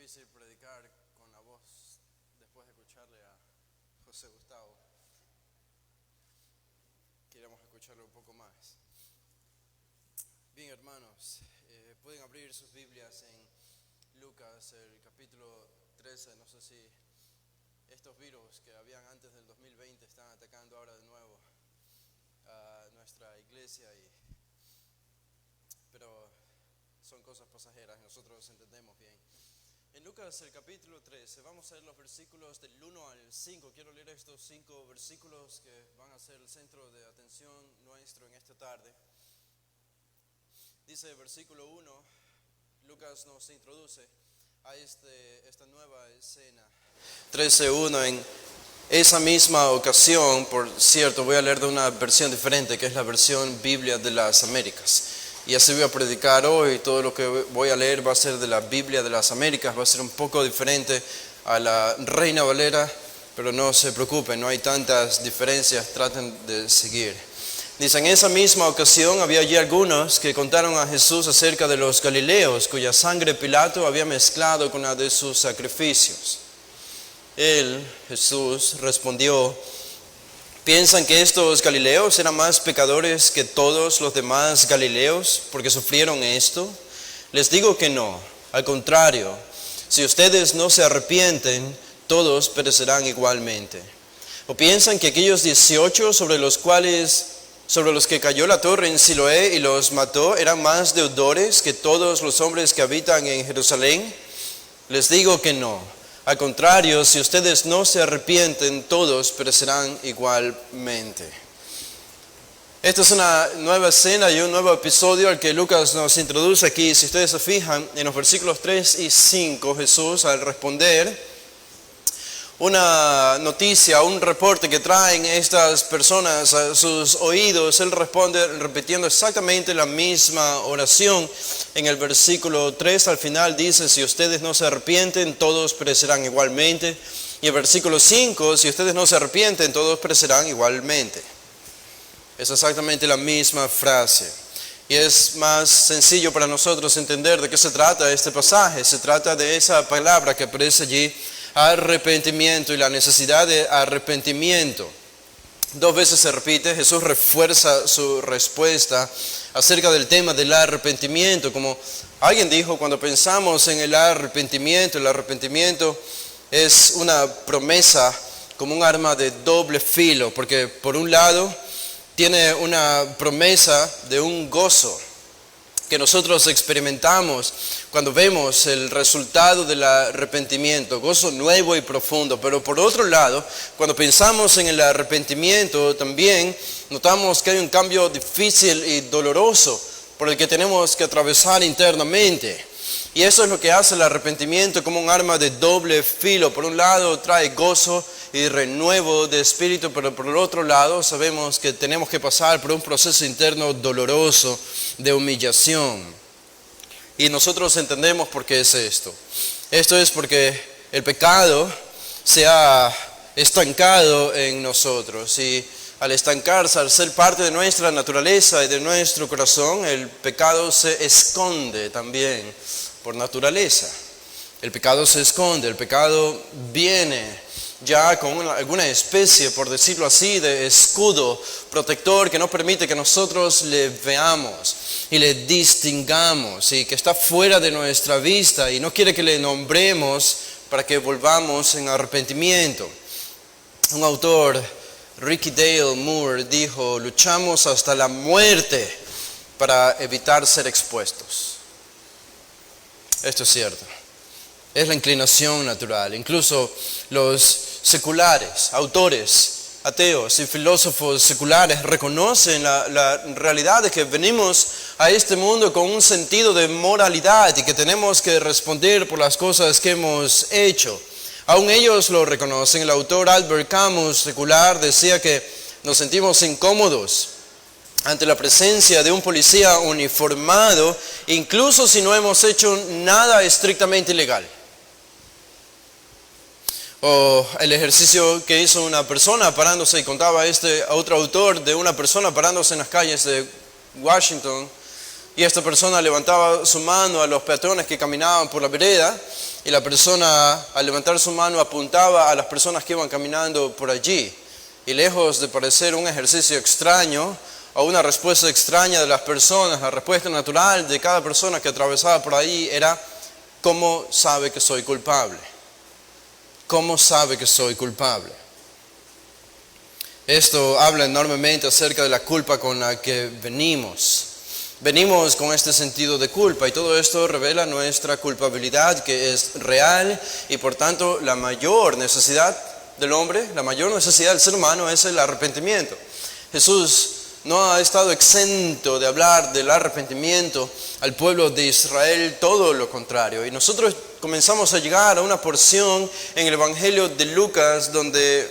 difícil predicar con la voz después de escucharle a José Gustavo. Queríamos escucharlo un poco más. Bien, hermanos, pueden abrir sus Biblias en Lucas, el capítulo 13. No sé si estos virus que habían antes del 2020 están atacando ahora de nuevo a nuestra iglesia, pero son cosas pasajeras, nosotros entendemos bien. En Lucas el capítulo 13 vamos a ver los versículos del 1 al 5. Quiero leer estos 5 versículos que van a ser el centro de atención nuestro en esta tarde. Dice el versículo 1, Lucas nos introduce a esta nueva escena. 13:1. En esa misma ocasión, por cierto, voy a leer de una versión diferente, que es la versión Biblia de las Américas. Y así voy a predicar hoy. Todo lo que voy a leer va a ser de la Biblia de las Américas. Va a ser un poco diferente a la Reina Valera, pero no se preocupen, no hay tantas diferencias, traten de seguir. Dice, en esa misma ocasión había allí algunos que contaron a Jesús acerca de los galileos, cuya sangre Pilato había mezclado con la de sus sacrificios. Él, Jesús, respondió: ¿piensan que estos galileos eran más pecadores que todos los demás galileos porque sufrieron esto? Les digo que no, al contrario, si ustedes no se arrepienten, todos perecerán igualmente. ¿O piensan que aquellos 18 sobre los que cayó la torre en Siloé y los mató eran más deudores que todos los hombres que habitan en Jerusalén? Les digo que no. Al contrario, si ustedes no se arrepienten, todos perecerán igualmente. Esta es una nueva escena y un nuevo episodio al que Lucas nos introduce aquí. Si ustedes se fijan, en los versículos 3 y 5, Jesús, al responder una noticia, un reporte que traen estas personas a sus oídos, Él responde repitiendo exactamente la misma oración. En el versículo 3 al final dice, si ustedes no se arrepienten, todos perecerán igualmente. Y el versículo 5, si ustedes no se arrepienten, todos perecerán igualmente. Es exactamente la misma frase. Y es más sencillo para nosotros entender de qué se trata este pasaje. Se trata de esa palabra que aparece allí, arrepentimiento, y la necesidad de arrepentimiento. 2 veces se repite. Jesús refuerza su respuesta acerca del tema del arrepentimiento. Como alguien dijo, cuando pensamos en el arrepentimiento es una promesa como un arma de doble filo, porque por un lado tiene una promesa de un gozo que nosotros experimentamos cuando vemos el resultado del arrepentimiento, gozo nuevo y profundo. Pero por otro lado, cuando pensamos en el arrepentimiento, también notamos que hay un cambio difícil y doloroso por el que tenemos que atravesar internamente. Y eso es lo que hace el arrepentimiento como un arma de doble filo. Por un lado trae gozo y renuevo de espíritu, pero por el otro lado sabemos que tenemos que pasar por un proceso interno doloroso de humillación. Y nosotros entendemos por qué es esto. Esto es porque el pecado se ha estancado en nosotros, y al estancarse, al ser parte de nuestra naturaleza y de nuestro corazón, el pecado se esconde también por naturaleza. El pecado se esconde, el pecado viene ya con alguna especie, por decirlo así, de escudo protector que no permite que nosotros le veamos y le distingamos, y que está fuera de nuestra vista y no quiere que le nombremos para que volvamos en arrepentimiento. Un autor, Ricky Dale Moore, dijo: luchamos hasta la muerte para evitar ser expuestos. Esto es cierto. Es la inclinación natural. Incluso los seculares, autores, ateos y filósofos seculares reconocen la realidad de que venimos a este mundo con un sentido de moralidad y que tenemos que responder por las cosas que hemos hecho. Aún ellos lo reconocen. El autor Albert Camus, secular, decía que nos sentimos incómodos ante la presencia de un policía uniformado, incluso si no hemos hecho nada estrictamente ilegal. O el ejercicio que hizo una persona parándose, y contaba otro autor de una persona parándose en las calles de Washington Y esta persona levantaba su mano a los peatones que caminaban por la vereda, y la persona al levantar su mano apuntaba a las personas que iban caminando por allí. Y lejos de parecer un ejercicio extraño o una respuesta extraña de las personas, la respuesta natural de cada persona que atravesaba por ahí era: ¿cómo sabe que soy culpable? ¿Cómo sabe que soy culpable? Esto habla enormemente acerca de la culpa con la que venimos. Venimos con este sentido de culpa, y todo esto revela nuestra culpabilidad, que es real, y por tanto la mayor necesidad del hombre, la mayor necesidad del ser humano es el arrepentimiento. Jesús no ha estado exento de hablar del arrepentimiento al pueblo de Israel, todo lo contrario. Y nosotros comenzamos a llegar a una porción en el Evangelio de Lucas donde,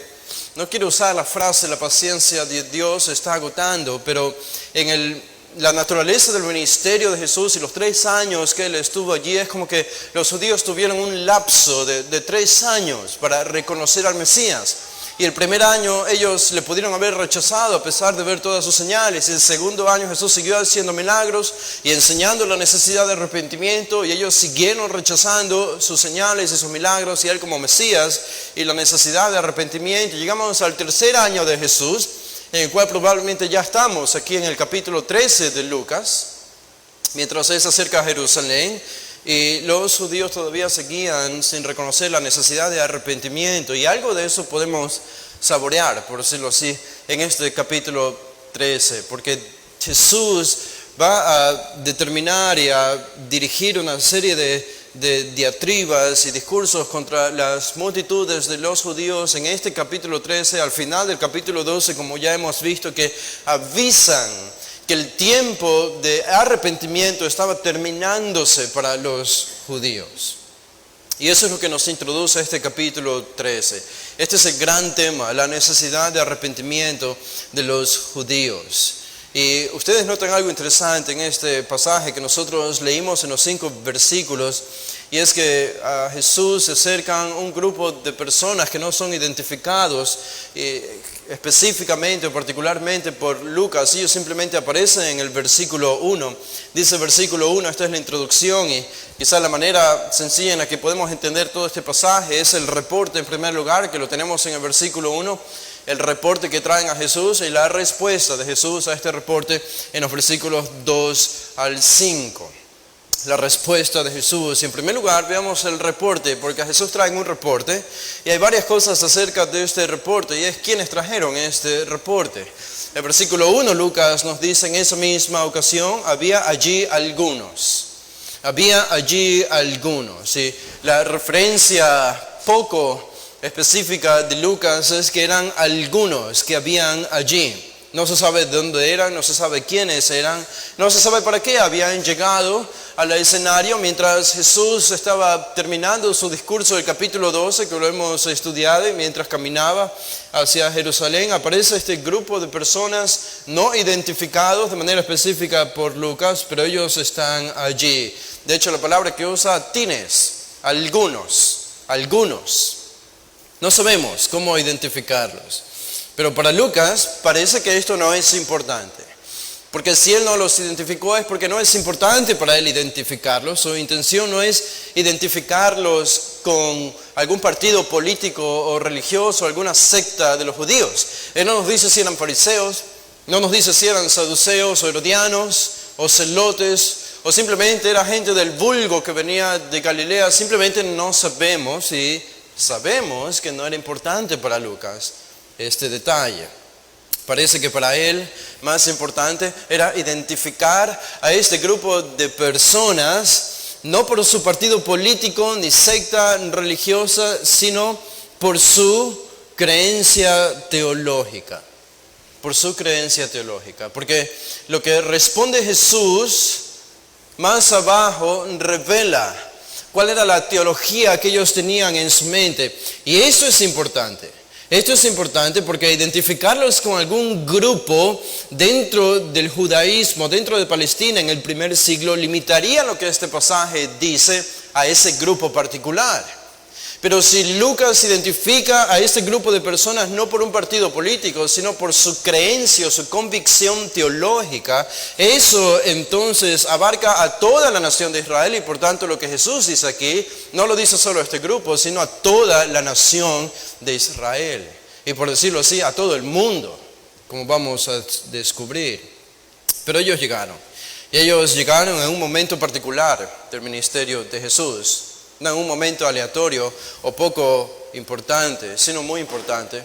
no quiero usar la frase, la paciencia de Dios se está agotando, pero en la naturaleza del ministerio de Jesús y los 3 años que Él estuvo allí, es como que los judíos tuvieron un lapso de 3 años para reconocer al Mesías. Y el primer año ellos le pudieron haber rechazado a pesar de ver todas sus señales. Y el segundo año Jesús siguió haciendo milagros y enseñando la necesidad de arrepentimiento, y ellos siguieron rechazando sus señales y sus milagros y Él como Mesías y la necesidad de arrepentimiento. Llegamos al tercer año de Jesús, en el cual probablemente ya estamos aquí en el capítulo 13 de Lucas, mientras Él se acerca a Jerusalén, y los judíos todavía seguían sin reconocer la necesidad de arrepentimiento, y algo de eso podemos saborear, por decirlo así, en este capítulo 13, porque Jesús va a determinar y a dirigir una serie de diatribas y discursos contra las multitudes de los judíos en este capítulo 13, al final del capítulo 12, como ya hemos visto, que avisan que el tiempo de arrepentimiento estaba terminándose para los judíos. Y eso es lo que nos introduce a este capítulo 13. Este es el gran tema, la necesidad de arrepentimiento de los judíos. Y ustedes notan algo interesante en este pasaje que nosotros leímos en los 5 versículos, y es que a Jesús se acercan un grupo de personas que no son identificados específicamente o particularmente por Lucas. Ellos simplemente aparecen en el versículo 1. Dice versículo 1, esta es la introducción, y quizás la manera sencilla en la que podemos entender todo este pasaje es el reporte en primer lugar, que lo tenemos en el versículo 1. El reporte que traen a Jesús y la respuesta de Jesús a este reporte en los versículos 2 al 5. La respuesta de Jesús. Y en primer lugar veamos el reporte, porque a Jesús traen un reporte y hay varias cosas acerca de este reporte, y es quiénes trajeron este reporte. El versículo 1, Lucas nos dice: en esa misma ocasión había allí algunos. Había allí algunos. ¿Sí? La referencia poco específica de Lucas es que eran algunos que habían allí. No se sabe de dónde eran, no se sabe quiénes eran, no se sabe para qué habían llegado al escenario. Mientras Jesús estaba terminando su discurso del capítulo 12, que lo hemos estudiado, y mientras caminaba hacia Jerusalén, aparece este grupo de personas no identificados de manera específica por Lucas, pero ellos están allí. De hecho, la palabra que usa, tines, algunos. No sabemos cómo identificarlos. Pero para Lucas parece que esto no es importante. Porque si él no los identificó es porque no es importante para él identificarlos. Su intención no es identificarlos con algún partido político o religioso, alguna secta de los judíos. Él no nos dice si eran fariseos, no nos dice si eran saduceos o herodianos o celotes, o simplemente era gente del vulgo que venía de Galilea. Simplemente no sabemos, y sabemos que no era importante para Lucas este detalle. Parece que para él más importante era identificar a este grupo de personas, no por su partido político ni secta religiosa, sino por su creencia teológica. Por su creencia teológica. Porque lo que responde Jesús más abajo revela cuál era la teología que ellos tenían en su mente. Y eso es importante. Esto es importante porque identificarlos con algún grupo dentro del judaísmo, dentro de Palestina en el primer siglo, limitaría lo que este pasaje dice a ese grupo particular. Pero si Lucas identifica a este grupo de personas no por un partido político, sino por su creencia o su convicción teológica, eso entonces abarca a toda la nación de Israel y por tanto lo que Jesús dice aquí, no lo dice solo a este grupo, sino a toda la nación de Israel. Y por decirlo así, a todo el mundo, como vamos a descubrir. Pero ellos llegaron. Y ellos llegaron en un momento particular del ministerio de Jesús. No en un momento aleatorio o poco importante, sino muy importante.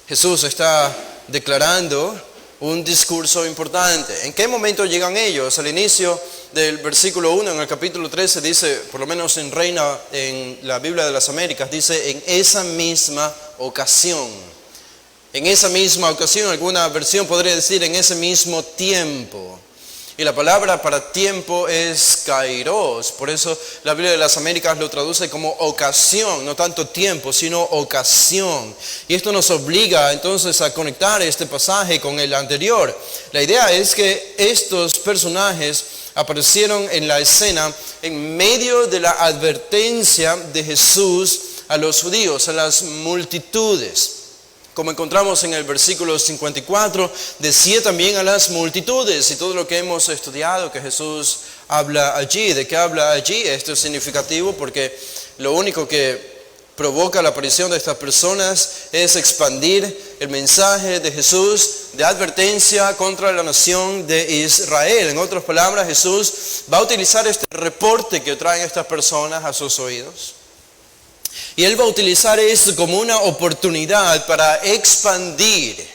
Jesús está declarando un discurso importante. ¿En qué momento llegan ellos? Al inicio del versículo 1, en el capítulo 13, dice, por lo menos en Reina, en la Biblia de las Américas, dice, en esa misma ocasión. En esa misma ocasión, alguna versión podría decir, en ese mismo tiempo. Y la palabra para tiempo es kairos, por eso la Biblia de las Américas lo traduce como ocasión, no tanto tiempo, sino ocasión. Y esto nos obliga entonces a conectar este pasaje con el anterior. La idea es que estos personajes aparecieron en la escena en medio de la advertencia de Jesús a los judíos, a las multitudes. Como encontramos en el versículo 54, decía también a las multitudes y todo lo que hemos estudiado que Jesús habla allí. ¿De qué habla allí? Esto es significativo porque lo único que provoca la aparición de estas personas es expandir el mensaje de Jesús de advertencia contra la nación de Israel. En otras palabras, Jesús va a utilizar este reporte que traen estas personas a sus oídos. Y Él va a utilizar esto como una oportunidad para expandir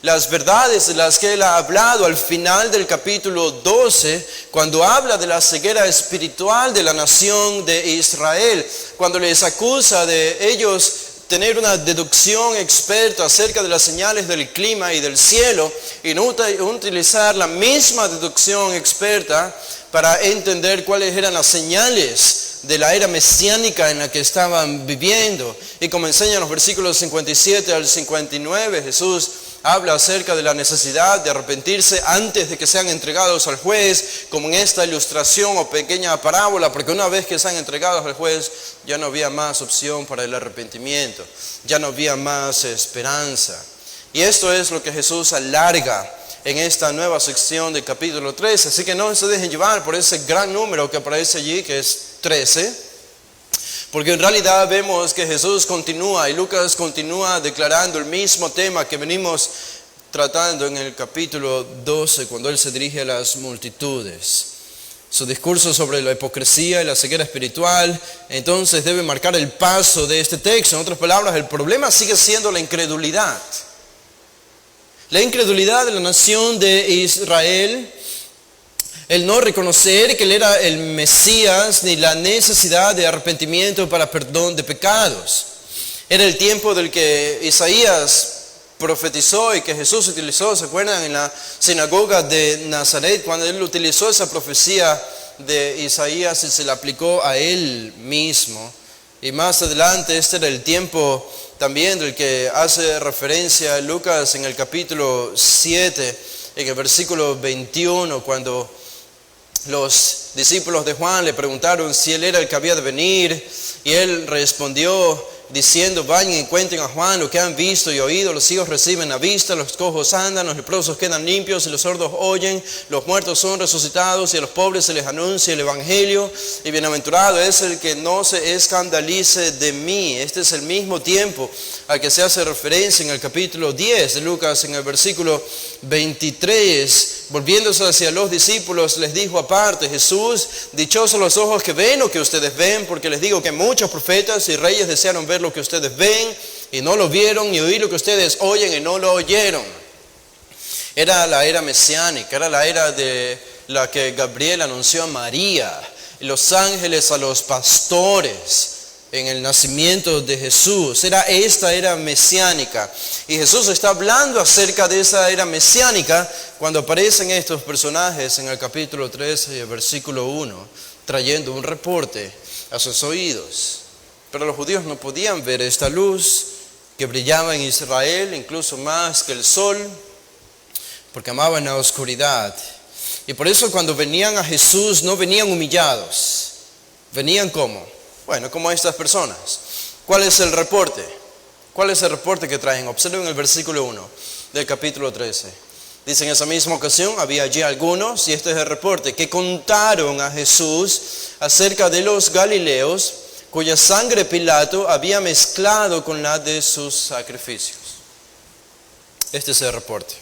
las verdades de las que Él ha hablado al final del capítulo 12, cuando habla de la ceguera espiritual de la nación de Israel, cuando les acusa de ellos tener una deducción experta acerca de las señales del clima y del cielo y no utilizar la misma deducción experta para entender cuáles eran las señales de la era mesiánica en la que estaban viviendo. Y como enseñan los versículos 57 al 59, Jesús habla acerca de la necesidad de arrepentirse antes de que sean entregados al juez, como en esta ilustración o pequeña parábola, porque una vez que sean entregados al juez, ya no había más opción para el arrepentimiento, ya no había más esperanza. Y esto es lo que Jesús alarga en esta nueva sección del capítulo 13, así que no se dejen llevar por ese gran número que aparece allí, que es 13, porque en realidad vemos que Jesús continúa y Lucas continúa declarando el mismo tema que venimos tratando en el capítulo 12, cuando Él se dirige a las multitudes. Su discurso sobre la hipocresía y la ceguera espiritual, entonces debe marcar el paso de este texto. En otras palabras, el problema sigue siendo la incredulidad. La incredulidad de la nación de Israel, el no reconocer que Él era el Mesías, ni la necesidad de arrepentimiento para perdón de pecados. Era el tiempo del que Isaías profetizó y que Jesús utilizó, ¿se acuerdan? En la sinagoga de Nazaret, cuando Él utilizó esa profecía de Isaías y se la aplicó a Él mismo. Y más adelante, este era el tiempo también del que hace referencia Lucas en el capítulo 7, en el versículo 21, cuando los discípulos de Juan le preguntaron si Él era el que había de venir, y Él respondió diciendo, vayan y cuenten a Juan lo que han visto y oído, los ciegos reciben la vista, los cojos andan, los leprosos quedan limpios y los sordos oyen, los muertos son resucitados y a los pobres se les anuncia el evangelio, y bienaventurado es el que no se escandalice de mí. Este es el mismo tiempo al que se hace referencia en el capítulo 10 de Lucas, en el versículo 23, volviéndose hacia los discípulos, les dijo aparte Jesús, dichosos los ojos que ven lo que ustedes ven, porque les digo que muchos profetas y reyes desearon ver lo que ustedes ven y no lo vieron, y oír lo que ustedes oyen y no lo oyeron. Era la era mesiánica, era la era de la que Gabriel anunció a María, y los ángeles a los pastores en el nacimiento de Jesús. Era esta era mesiánica, y Jesús está hablando acerca de esa era mesiánica cuando aparecen estos personajes en el capítulo 13, versículo 1, trayendo un reporte a sus oídos. Pero los judíos no podían ver esta luz que brillaba en Israel, incluso más que el sol, porque amaban la oscuridad. Y por eso cuando venían a Jesús no venían humillados, venían como, bueno, como estas personas, ¿Cuál es el reporte? ¿Cuál es el reporte que traen? Observen el versículo 1 del capítulo 13. Dice, en esa misma ocasión había allí algunos, y este es el reporte, que contaron a Jesús acerca de los galileos, cuya sangre Pilato había mezclado con la de sus sacrificios. Este es el reporte.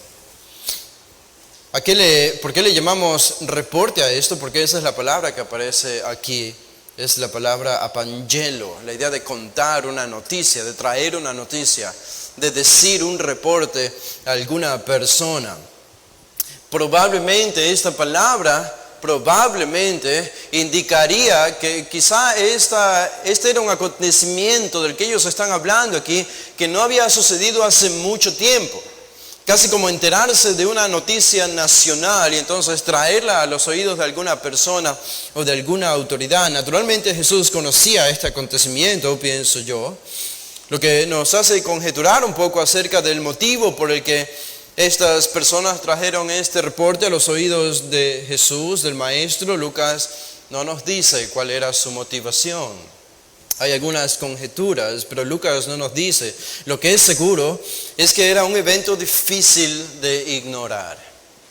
¿Por qué le llamamos reporte a esto? Porque esa es la palabra que aparece aquí. Es la palabra apangelo, la idea de contar una noticia, de traer una noticia, de decir un reporte a alguna persona. Probablemente esta palabra indicaría que quizá este era un acontecimiento del que ellos están hablando aquí, que no había sucedido hace mucho tiempo. Casi como enterarse de una noticia nacional y entonces traerla a los oídos de alguna persona o de alguna autoridad. Naturalmente Jesús conocía este acontecimiento, pienso yo, lo que nos hace conjeturar un poco acerca del motivo por el que estas personas trajeron este reporte a los oídos de Jesús, del Maestro. Lucas no nos dice cuál era su motivación. Hay algunas conjeturas, pero Lucas no nos dice. Lo que es seguro es que era un evento difícil de ignorar.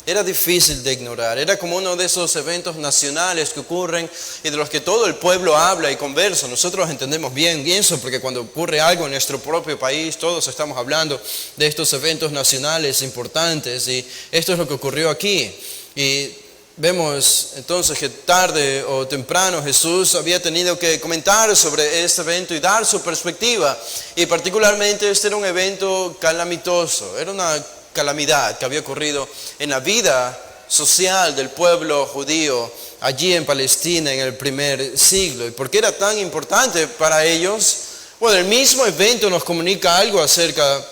Era difícil de ignorar. Era como uno de esos eventos nacionales que ocurren y de los que todo el pueblo habla y conversa. Nosotros entendemos bien eso porque cuando ocurre algo en nuestro propio país, todos estamos hablando de estos eventos nacionales importantes. Y esto es lo que ocurrió aquí. Y vemos entonces que tarde o temprano Jesús había tenido que comentar sobre este evento y dar su perspectiva. Y particularmente este era un evento calamitoso, era una calamidad que había ocurrido en la vida social del pueblo judío allí en Palestina en el primer siglo. ¿Y por qué era tan importante para ellos? Bueno, el mismo evento nos comunica algo acerca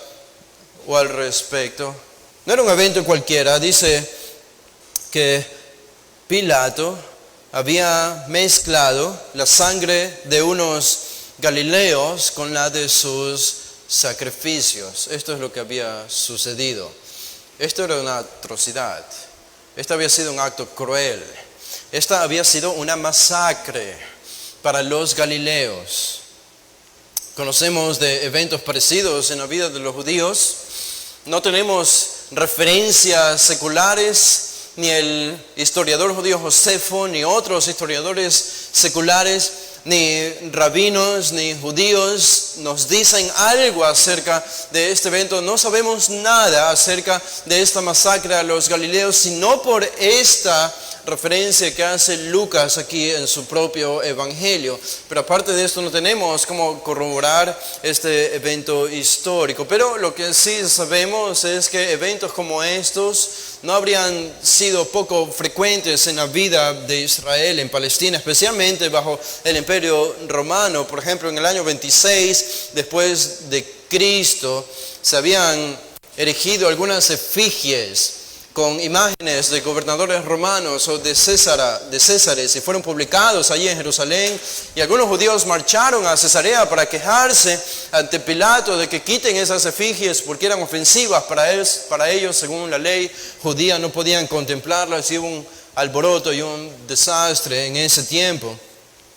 o al respecto. No era un evento cualquiera, dice que Pilato había mezclado la sangre de unos galileos con la de sus sacrificios. Esto es lo que había sucedido. Esto era una atrocidad. Esto había sido un acto cruel. Esta había sido una masacre para los galileos. Conocemos de eventos parecidos en la vida de los judíos. No tenemos referencias seculares. Ni el historiador judío Josefo, ni otros historiadores seculares, ni rabinos, ni judíos nos dicen algo acerca de este evento. No sabemos nada acerca de esta masacre a los galileos, sino por esta referencia que hace Lucas aquí en su propio evangelio. Pero aparte de esto no tenemos cómo corroborar este evento histórico. Pero lo que sí sabemos es que eventos como estos no habrían sido poco frecuentes en la vida de Israel en Palestina, especialmente bajo el Imperio Romano. Por ejemplo, en el año 26 después de Cristo se habían erigido algunas efigies con imágenes de gobernadores romanos o de Césares y fueron publicados allí en Jerusalén, y algunos judíos marcharon a Cesarea para quejarse ante Pilato de que quiten esas efigies porque eran ofensivas para ellos según la ley judía, no podían contemplarlas, y hubo un alboroto y un desastre en ese tiempo.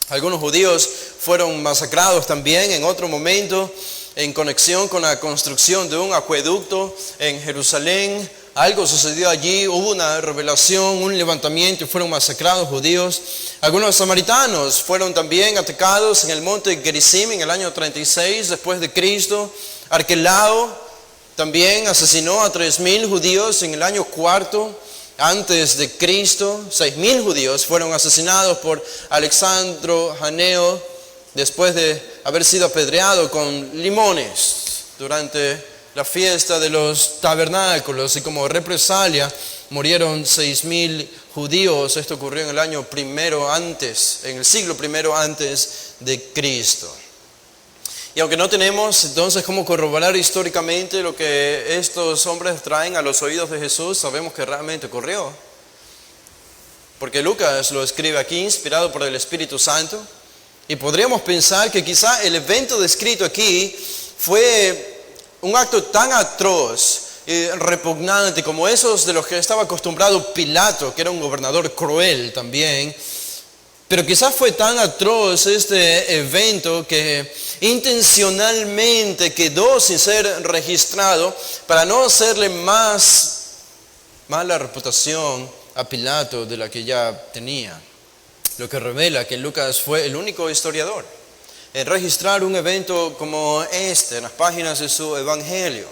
Algunos judíos fueron masacrados también en otro momento en conexión con la construcción de un acueducto en Jerusalén. Algo sucedió allí, hubo una revelación, un levantamiento y fueron masacrados judíos. Algunos samaritanos fueron también atacados en el monte Gerizim en el año 36 después de Cristo. Arquelao también asesinó a 3,000 judíos en el año 4 antes de Cristo. 6,000 judíos fueron asesinados por Alexandro Janeo después de haber sido apedreado con limones durante la fiesta de los tabernáculos, y como represalia murieron 6,000 judíos. Esto ocurrió en el año primero antes, en el siglo primero antes de Cristo. Y aunque no tenemos entonces cómo corroborar históricamente lo que estos hombres traen a los oídos de Jesús, sabemos que realmente ocurrió. Porque Lucas lo escribe aquí, inspirado por el Espíritu Santo, y podríamos pensar que quizá el evento descrito aquí fue un acto tan atroz y repugnante como esos de los que estaba acostumbrado Pilato, que era un gobernador cruel también. Pero quizás fue tan atroz este evento que intencionalmente quedó sin ser registrado para no hacerle más mala reputación a Pilato de la que ya tenía. Lo que revela que Lucas fue el único historiador en registrar un evento como este en las páginas de su evangelio.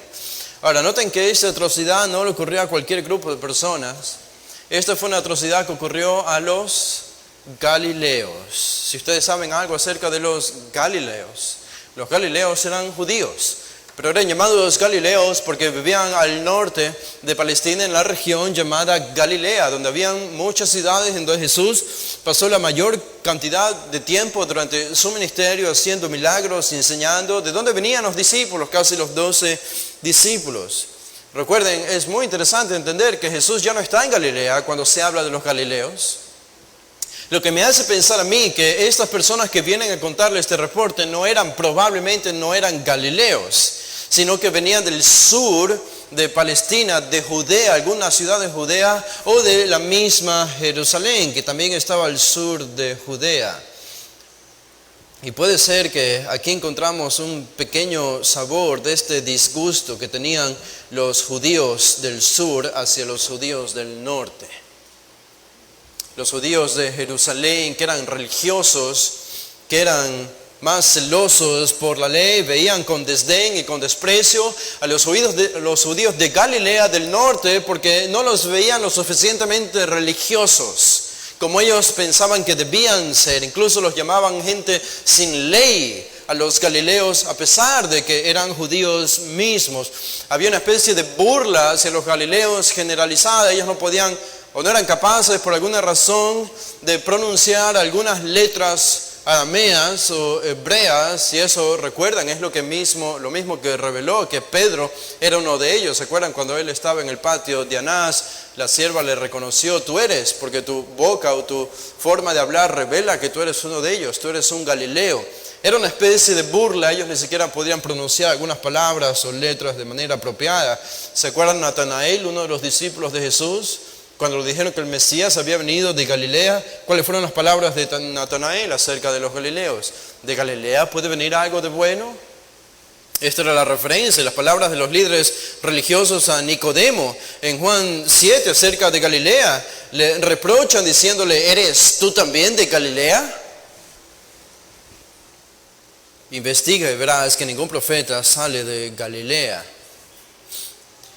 Ahora, noten que esta atrocidad no le ocurrió a cualquier grupo de personas. Esta fue una atrocidad que ocurrió a los Galileos. Si ustedes saben algo acerca de los Galileos eran judíos, pero eran llamados Galileos porque vivían al norte de Palestina, en la región llamada Galilea, donde habían muchas ciudades en donde Jesús pasó la mayor cantidad de tiempo durante su ministerio haciendo milagros, enseñando. ¿De dónde venían los discípulos? Casi los 12 discípulos. Recuerden, es muy interesante entender que Jesús ya no está en Galilea cuando se habla de los Galileos. Lo que me hace pensar a mí que estas personas que vienen a contarle este reporte probablemente no eran galileos, sino que venían del sur de Palestina, de Judea, alguna ciudad de Judea, o de la misma Jerusalén, que también estaba al sur de Judea. Y puede ser que aquí encontramos un pequeño sabor de este disgusto que tenían los judíos del sur hacia los judíos del norte. Los judíos de Jerusalén, que eran religiosos, que eran más celosos por la ley, veían con desdén y con desprecio a los judíos de Galilea del norte porque no los veían lo suficientemente religiosos como ellos pensaban que debían ser. Incluso los llamaban gente sin ley a los galileos, a pesar de que eran judíos mismos. Había una especie de burla hacia los galileos generalizada. Ellos no podían o no eran capaces por alguna razón de pronunciar algunas letras arameas o hebreas, y eso, recuerdan, es lo mismo que reveló que Pedro era uno de ellos. ¿Se acuerdan cuando él estaba en el patio de Anás? La sierva le reconoció: tú eres, porque tu boca o tu forma de hablar revela que tú eres uno de ellos, tú eres un galileo. Era una especie de burla. Ellos ni siquiera podían pronunciar algunas palabras o letras de manera apropiada. ¿Se acuerdan Natanael, uno de los discípulos de Jesús? Cuando le dijeron que el Mesías había venido de Galilea, ¿cuáles fueron las palabras de Natanael acerca de los galileos? ¿De Galilea puede venir algo de bueno? Esta era la referencia, las palabras de los líderes religiosos a Nicodemo en Juan 7 acerca de Galilea. Le reprochan diciéndole: ¿eres tú también de Galilea? Investiga y verás que ningún profeta sale de Galilea.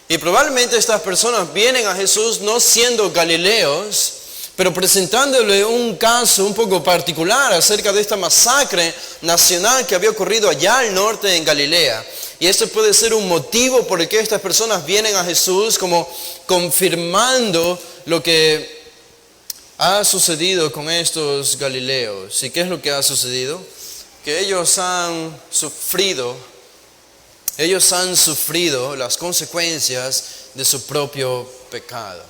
Y probablemente estas personas vienen a Jesús no siendo galileos, pero presentándole un caso un poco particular acerca de esta masacre nacional que había ocurrido allá al norte en Galilea. Y esto puede ser un motivo por el que estas personas vienen a Jesús, como confirmando lo que ha sucedido con estos galileos. ¿Y qué es lo que ha sucedido? Que ellos han sufrido las consecuencias de su propio pecado.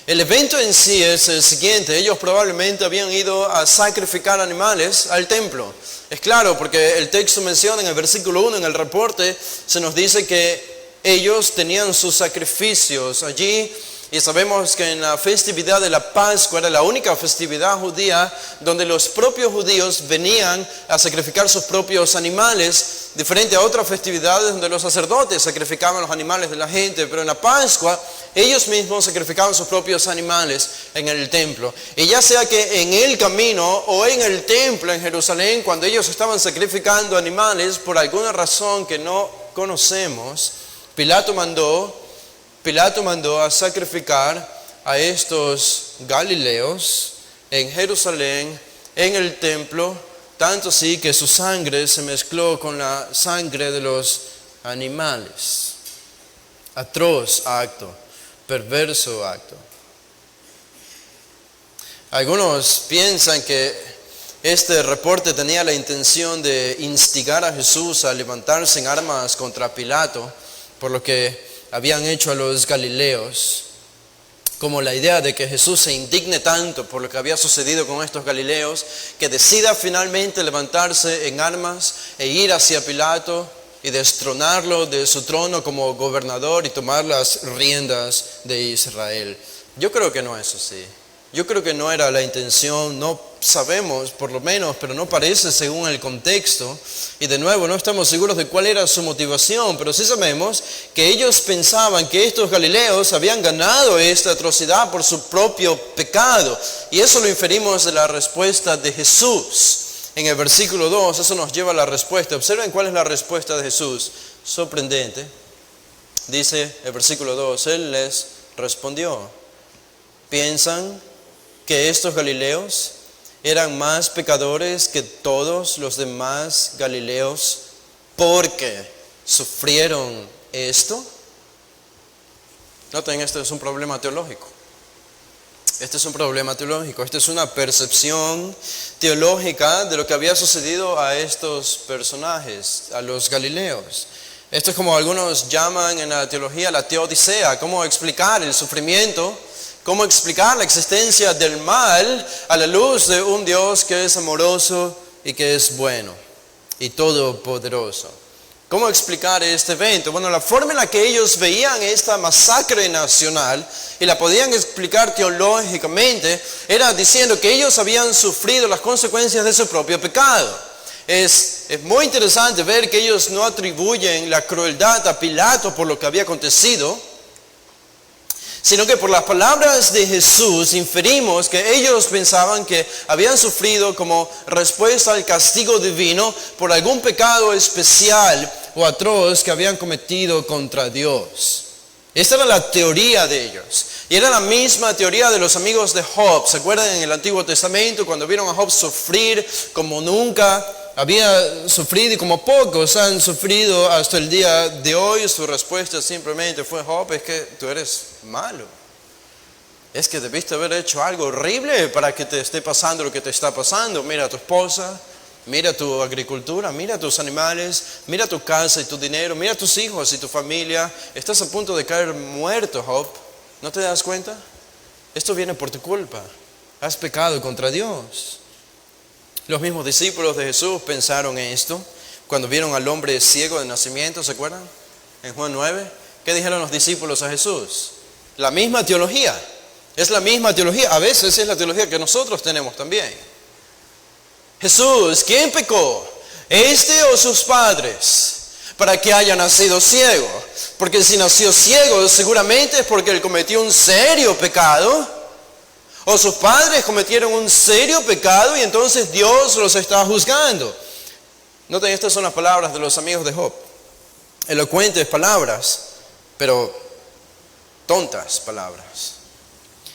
El evento en sí es el siguiente: ellos probablemente habían ido a sacrificar animales al templo. Es claro, porque el texto menciona en el versículo 1, en el reporte, se nos dice que ellos tenían sus sacrificios allí. Y sabemos que en la festividad de la Pascua era la única festividad judía donde los propios judíos venían a sacrificar sus propios animales, diferente a otras festividades donde los sacerdotes sacrificaban los animales de la gente. Pero en la Pascua ellos mismos sacrificaban sus propios animales en el templo. Y ya sea que en el camino o en el templo en Jerusalén, cuando ellos estaban sacrificando animales, por alguna razón que no conocemos, Pilato mandó a sacrificar a estos galileos en Jerusalén, en el templo, tanto así que su sangre se mezcló con la sangre de los animales. Atroz acto, perverso acto. Algunos piensan que este reporte tenía la intención de instigar a Jesús a levantarse en armas contra Pilato, por lo que habían hecho a los galileos, como la idea de que Jesús se indigne tanto por lo que había sucedido con estos galileos, que decida finalmente levantarse en armas e ir hacia Pilato y destronarlo de su trono como gobernador y tomar las riendas de Israel. Yo creo que no es así. Yo creo que no era la intención, no sabemos por lo menos, pero no parece según el contexto. Y de nuevo, no estamos seguros de cuál era su motivación, pero sí sabemos que ellos pensaban que estos galileos habían ganado esta atrocidad por su propio pecado. Y eso lo inferimos de la respuesta de Jesús. En el versículo 2, eso nos lleva a la respuesta. Observen cuál es la respuesta de Jesús. Sorprendente. Dice el versículo 2, Él les respondió: ¿piensan que estos galileos eran más pecadores que todos los demás galileos porque sufrieron esto? Noten, esto es un problema teológico. Este es un problema teológico. Esta es una percepción teológica de lo que había sucedido a estos personajes, a los galileos. Esto es como algunos llaman en la teología la teodicea, cómo explicar el sufrimiento, cómo explicar la existencia del mal a la luz de un Dios que es amoroso y que es bueno y todopoderoso. ¿Cómo explicar este evento? Bueno, la forma en la que ellos veían esta masacre nacional y la podían explicar teológicamente era diciendo que ellos habían sufrido las consecuencias de su propio pecado. Es muy interesante ver que ellos no atribuyen la crueldad a Pilato por lo que había acontecido, sino que por las palabras de Jesús inferimos que ellos pensaban que habían sufrido como respuesta al castigo divino por algún pecado especial o atroz que habían cometido contra Dios. Esta era la teoría de ellos. Y era la misma teoría de los amigos de Job. ¿Se acuerdan en el Antiguo Testamento cuando vieron a Job sufrir como nunca había sufrido y como pocos han sufrido hasta el día de hoy? Su respuesta simplemente fue: Job, es que tú eres malo. Es que debiste haber hecho algo horrible para que te esté pasando lo que te está pasando. Mira a tu esposa, mira tu agricultura, mira tus animales, mira tu casa y tu dinero, mira tus hijos y tu familia. Estás a punto de caer muerto, Job. ¿No te das cuenta? Esto viene por tu culpa. Has pecado contra Dios. Los mismos discípulos de Jesús pensaron en esto cuando vieron al hombre ciego de nacimiento, ¿se acuerdan? En Juan 9, ¿qué dijeron los discípulos a Jesús? La misma teología, es la misma teología, a veces es la teología que nosotros tenemos también. Jesús, ¿quién pecó? ¿Este o sus padres? Para que haya nacido ciego. Porque si nació ciego seguramente es porque él cometió un serio pecado. O sus padres cometieron un serio pecado y entonces Dios los está juzgando. Noten, estas son las palabras de los amigos de Job. Elocuentes palabras, pero tontas palabras.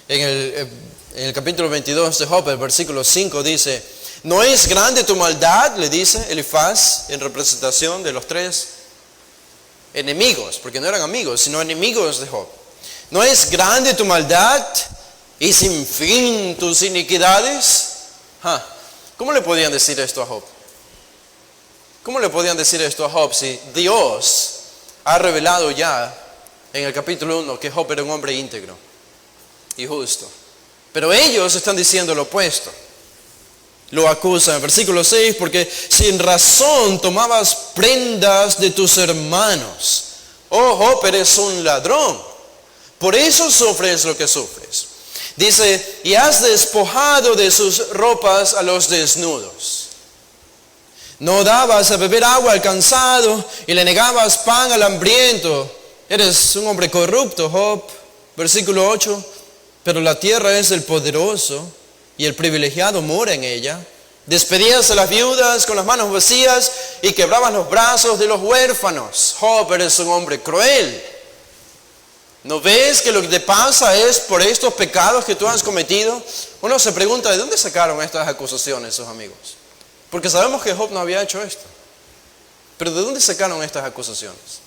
En el capítulo 22 de Job, el versículo 5 dice: ¿no es grande tu maldad?, le dice Elifaz, en representación de los tres enemigos, porque no eran amigos, sino enemigos de Job. ¿No es grande tu maldad y sin fin tus iniquidades? ¿Cómo le podían decir esto a Job? ¿Cómo le podían decir esto a Job si Dios ha revelado ya en el capítulo 1 que Job era un hombre íntegro y justo? Pero ellos están diciendo lo opuesto. Lo acusan, versículo 6, porque sin razón tomabas prendas de tus hermanos. Oh, Job, eres un ladrón. Por eso sufres lo que sufres. Dice: y has despojado de sus ropas a los desnudos. No dabas a beber agua al cansado y le negabas pan al hambriento. Eres un hombre corrupto, Job. Versículo 8. Pero la tierra es del poderoso y el privilegiado mora en ella. Despedías a las viudas con las manos vacías y quebrabas los brazos de los huérfanos. Job, eres un hombre cruel. ¿No ves que lo que te pasa es por estos pecados que tú has cometido? Uno se pregunta, ¿de dónde sacaron estas acusaciones sus amigos? Porque sabemos que Job no había hecho esto. Pero ¿de dónde sacaron estas acusaciones?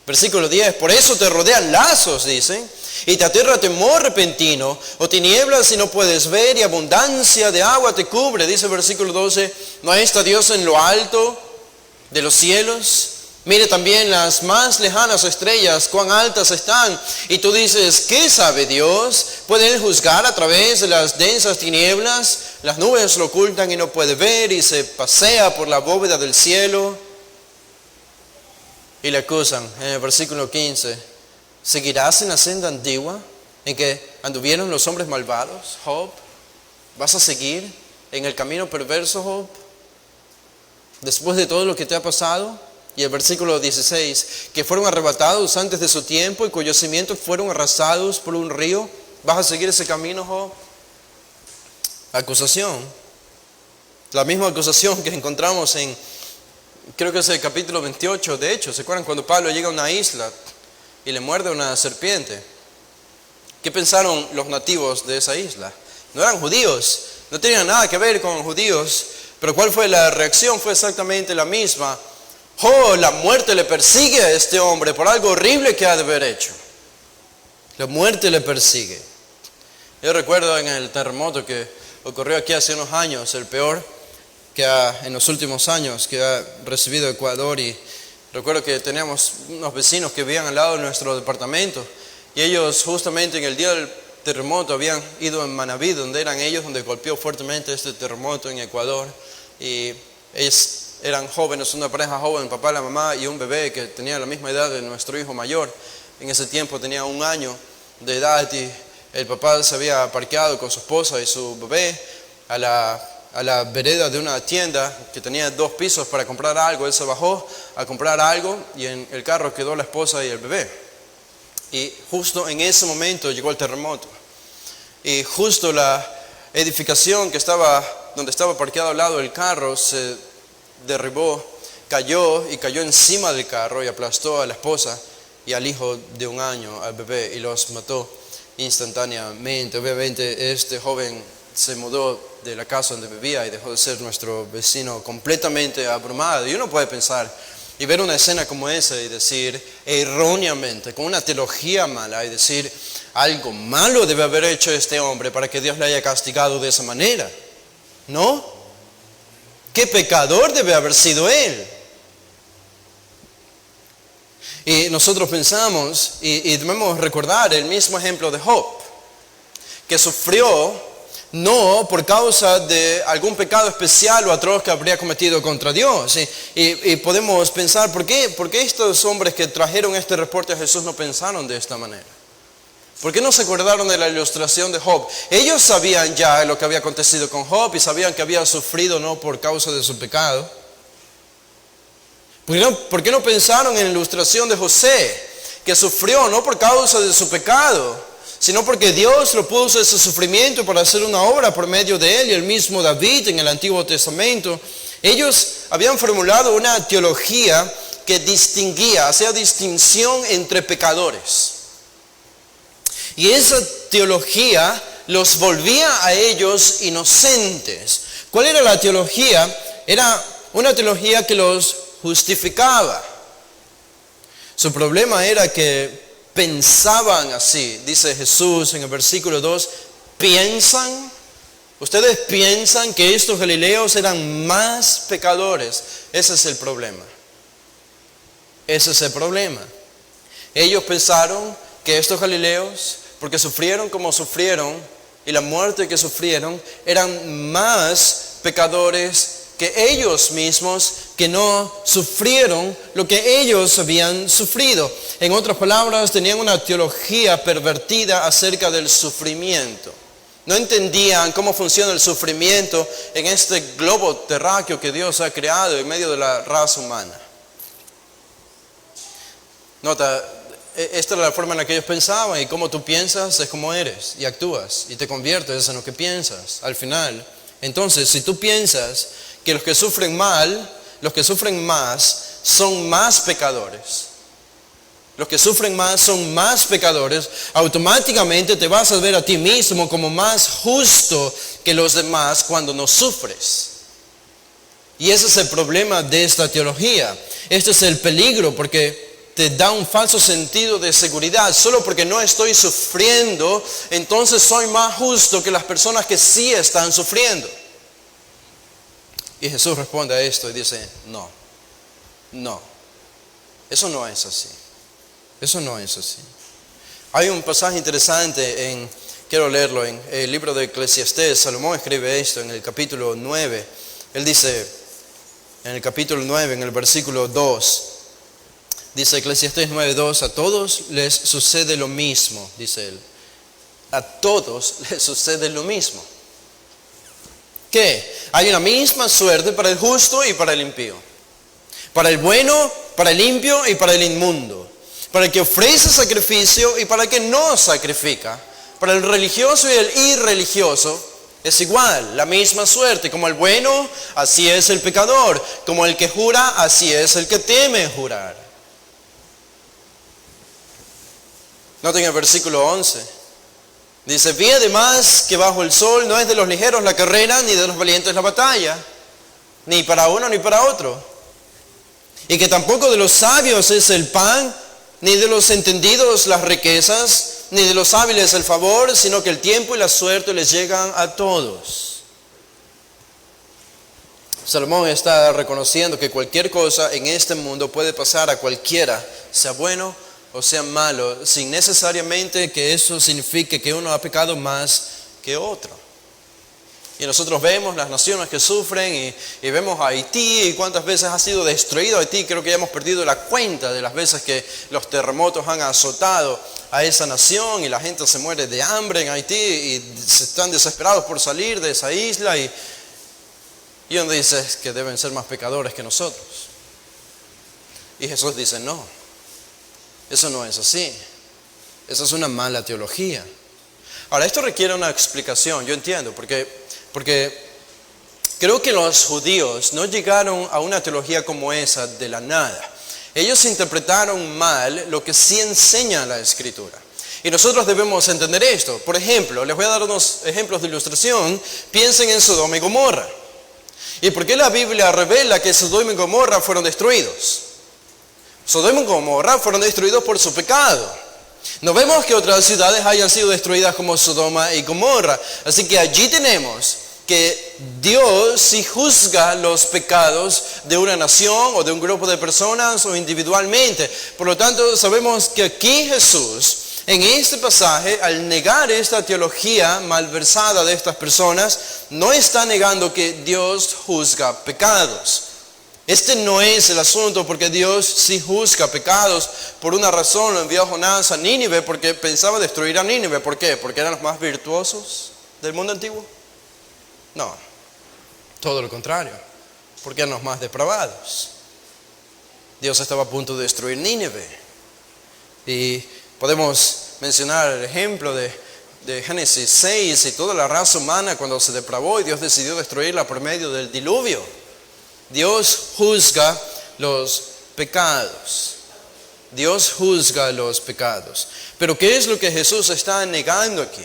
Versículo 10, por eso te rodean lazos, dicen, y te aterra temor repentino, o tinieblas y no puedes ver, y abundancia de agua te cubre. Dice el versículo 12, ¿no está Dios en lo alto de los cielos? Mire también las más lejanas estrellas, cuán altas están. Y tú dices, ¿qué sabe Dios? ¿Puede Él juzgar a través de las densas tinieblas? Las nubes lo ocultan y no puede ver, y se pasea por la bóveda del cielo. Y le acusan en el versículo 15, ¿seguirás en la senda antigua en que anduvieron los hombres malvados, Job? ¿Vas a seguir en el camino perverso, Job? Después de todo lo que te ha pasado. Y el versículo 16, que fueron arrebatados antes de su tiempo y cuyos cimientos fueron arrasados por un río. ¿Vas a seguir ese camino, Job? Acusación. La misma acusación que encontramos en, creo que es el capítulo 28 de Hechos. ¿Se acuerdan cuando Pablo llega a una isla y le muerde una serpiente? ¿Qué pensaron los nativos de esa isla? No eran judíos, no tenían nada que ver con judíos, pero ¿cuál fue la reacción? Fue exactamente la misma. Oh, la muerte le persigue a este hombre por algo horrible que ha de haber hecho. La muerte le persigue. Yo recuerdo en el terremoto que ocurrió aquí hace unos años, el peor en los últimos años que ha recibido Ecuador, y recuerdo que teníamos unos vecinos que vivían al lado de nuestro departamento y ellos justamente en el día del terremoto habían ido en Manabí, donde eran ellos, donde golpeó fuertemente este terremoto en Ecuador, y ellos eran jóvenes, una pareja joven, el papá, la mamá y un bebé que tenía la misma edad de nuestro hijo mayor. En ese tiempo tenía 1 año de edad y el papá se había parqueado con su esposa y su bebé a la vereda de una tienda que tenía 2 pisos para comprar algo. Él se bajó a comprar algo y en el carro quedó la esposa y el bebé. Y justo en ese momento llegó el terremoto. Y justo la edificación donde estaba parqueado al lado del carro se derribó, cayó encima del carro y aplastó a la esposa y al hijo de 1 año, al bebé, y los mató instantáneamente. Obviamente este joven se mudó de la casa donde vivía y dejó de ser nuestro vecino completamente abrumado. Y uno puede pensar y ver una escena como esa y decir erróneamente, con una teología mala, y decir algo malo debe haber hecho este hombre para que Dios le haya castigado de esa manera. ¿No? ¿Qué pecador debe haber sido él? Y nosotros pensamos, y debemos recordar el mismo ejemplo de Job, que sufrió no por causa de algún pecado especial o atroz que habría cometido contra Dios. Y podemos pensar, ¿por qué estos hombres que trajeron este reporte a Jesús no pensaron de esta manera? ¿Por qué no se acordaron de la ilustración de Job? Ellos sabían ya lo que había acontecido con Job y sabían que había sufrido no por causa de su pecado. ¿Por qué no pensaron en la ilustración de José, que sufrió no por causa de su pecado, sino porque Dios lo puso ese sufrimiento para hacer una obra por medio de él? Y el mismo David en el Antiguo Testamento, ellos habían formulado una teología que distinguía, hacía distinción entre pecadores. Y esa teología los volvía a ellos inocentes. ¿Cuál era la teología? Era una teología que los justificaba. Su problema era que pensaban así. Dice Jesús en el versículo 2, ustedes piensan que estos galileos eran más pecadores. Ese es el problema. Ese es el problema. Ellos pensaron que estos galileos, porque sufrieron como sufrieron y la muerte que sufrieron, eran más pecadores que ellos mismos, que no sufrieron lo que ellos habían sufrido. En otras palabras, tenían una teología pervertida acerca del sufrimiento. No entendían cómo funciona el sufrimiento en este globo terráqueo que Dios ha creado en medio de la raza humana. Nota, esta era la forma en la que ellos pensaban, y como tú piensas es como eres y actúas y te conviertes en lo que piensas al final. Entonces, si tú piensas que los que sufren mal, los que sufren más, son más pecadores, los que sufren más son más pecadores, automáticamente te vas a ver a ti mismo como más justo que los demás cuando no sufres. Y ese es el problema de esta teología. Este es el peligro, porque te da un falso sentido de seguridad. Solo porque no estoy sufriendo, entonces soy más justo que las personas que sí están sufriendo. Y Jesús responde a esto y dice, no, eso no es así. Eso no es así. Hay un pasaje interesante quiero leerlo, en el libro de Eclesiastés. Salomón escribe esto en el capítulo 9. Él dice, en el capítulo 9, en el versículo 2, dice Eclesiastés 9:2, a todos les sucede lo mismo, dice él. a todos les sucede lo mismo. ¿Qué? Hay una misma suerte para el justo y para el impío. Para el bueno, para el limpio y para el inmundo. Para el que ofrece sacrificio y para el que no sacrifica. Para el religioso y el irreligioso es igual, la misma suerte. Como el bueno, así es el pecador. Como el que jura, así es el que teme jurar. Noten el versículo 11. Dice, vi además que bajo el sol no es de los ligeros la carrera, ni de los valientes la batalla, ni para uno ni para otro. Y que tampoco de los sabios es el pan, ni de los entendidos las riquezas, ni de los hábiles el favor, sino que el tiempo y la suerte les llegan a todos. Salomón está reconociendo que cualquier cosa en este mundo puede pasar a cualquiera, sea bueno o sea malo, sin necesariamente que eso signifique que uno ha pecado más que otro. Y nosotros vemos las naciones que sufren y vemos a Haití y cuántas veces ha sido destruido Haití. Creo que ya hemos perdido la cuenta de las veces que los terremotos han azotado a esa nación y la gente se muere de hambre en Haití y se están desesperados por salir de esa isla y uno dice que deben ser más pecadores que nosotros. Y Jesús dice no, eso no es así. Esa es una mala teología. Ahora, esto requiere una explicación, yo entiendo, porque creo que los judíos no llegaron a una teología como esa de la nada. Ellos interpretaron mal lo que sí enseña la Escritura. Y nosotros debemos entender esto. Por ejemplo, les voy a dar unos ejemplos de ilustración. Piensen en Sodoma y Gomorra. ¿Y por qué la Biblia revela que Sodoma y Gomorra fueron destruidos? Sodoma y Gomorra fueron destruidos por su pecado. No vemos que otras ciudades hayan sido destruidas como Sodoma y Gomorra. Así que allí tenemos que Dios sí juzga los pecados de una nación o de un grupo de personas o individualmente. Por lo tanto, sabemos que aquí Jesús, en este pasaje, al negar esta teología malversada de estas personas, no está negando que Dios juzga pecados. Este no es el asunto, porque Dios sí juzga pecados. Por una razón lo envió a Jonás a Nínive, porque pensaba destruir a Nínive. ¿Por qué? ¿Porque eran los más virtuosos del mundo antiguo? No, todo lo contrario, porque eran los más depravados. Dios estaba a punto de destruir Nínive. Y podemos mencionar el ejemplo de Génesis 6 y toda la raza humana cuando se depravó y Dios decidió destruirla por medio del diluvio. Dios juzga los pecados. Dios juzga los pecados. Pero ¿qué es lo que Jesús está negando aquí?